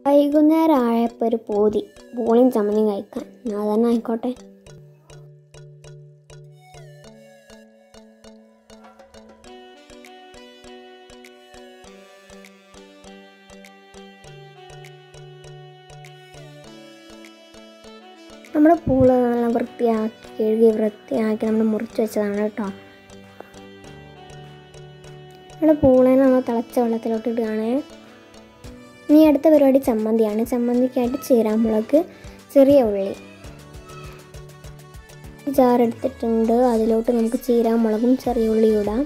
വൈകുന്നേരം ആയപ്പോൾ ഒരു പൂളിയും ചമ്മന്തിയും കഴിക്കാൻ. അതന്നെ ആയിക്കോട്ടെ. നമ്മുടെ പൂള് നല്ല വൃത്തിയാക്കി നമ്മൾ മുറിച്ച് വെച്ചതാണ് കേട്ടോ. നമ്മുടെ പൂളേനെ നമ്മൾ തിളച്ച വെള്ളത്തിലോട്ട് ഇടുകയാണ്. ഇനി അടുത്ത പരിപാടി ചമ്മന്തിയാണ്. ചമ്മന്തിക്കായിട്ട് ചീരാമുളക്, ചെറിയ ഉള്ളി, ജാറെടുത്തിട്ടുണ്ട്. അതിലോട്ട് നമുക്ക് ചീരാമുളകും ചെറിയ ഉള്ളിയും ഇടാം.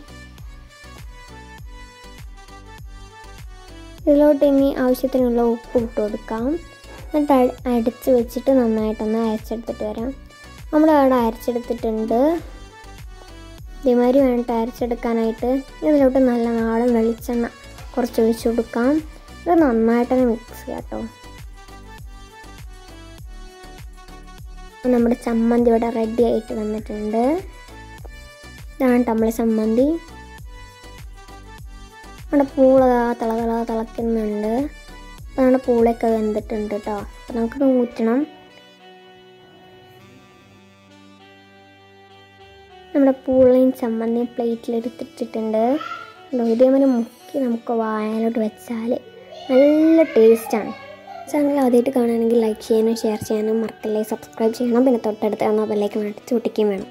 ഇതിലോട്ട് ഇനി ആവശ്യത്തിനുള്ള ഉപ്പ് ഇട്ട് കൊടുക്കാം. എന്നിട്ട് അടച്ച് വെച്ചിട്ട് നന്നായിട്ടൊന്ന് അരച്ചെടുത്തിട്ട് വരാം. നമ്മൾ അവിടെ അരച്ചെടുത്തിട്ടുണ്ട്. ഇതേമാതിരി വേണ്ടിട്ട് അരച്ചെടുക്കാനായിട്ട് ഇതിലോട്ട് നല്ല നാടൻ വെളിച്ചെണ്ണ കുറച്ച് ഒഴിച്ച് കൊടുക്കാം. ഇത് നന്നായിട്ടൊന്ന് മിക്സ് ചെയ്യാം കേട്ടോ. നമ്മുടെ ചമ്മന്തി ഇവിടെ റെഡി ആയിട്ട് വന്നിട്ടുണ്ട്. ഇതാണ് നമ്മളെ ചമ്മന്തി. നമ്മുടെ പൂള തിളക്കുന്നുണ്ട്. അപ്പോൾ നമ്മുടെ പൂളയൊക്കെ വെന്തിട്ടുണ്ട് കേട്ടോ. അപ്പോൾ നമുക്കിത് ഊറ്റണം. നമ്മുടെ പൂളയും ചമ്മന്തിയും പ്ലേറ്റിലെടുത്തിട്ടിട്ടുണ്ട്. ഇതേമാതിരി മുക്കി നമുക്ക് വായലോട്ട് വെച്ചാൽ നല്ല ടേസ്റ്റാണ്. ചാനൽ ആദ്യമായിട്ട് കാണുകയാണെങ്കിൽ ലൈക്ക് ചെയ്യാനും ഷെയർ ചെയ്യാനും മറക്കല്ലേ. സബ്സ്ക്രൈബ് ചെയ്യണം. പിന്നെ തൊട്ടടുത്ത് ബെല്ലൈക്കൺ അടിച്ച് പൊട്ടിക്കുകയും വേണം.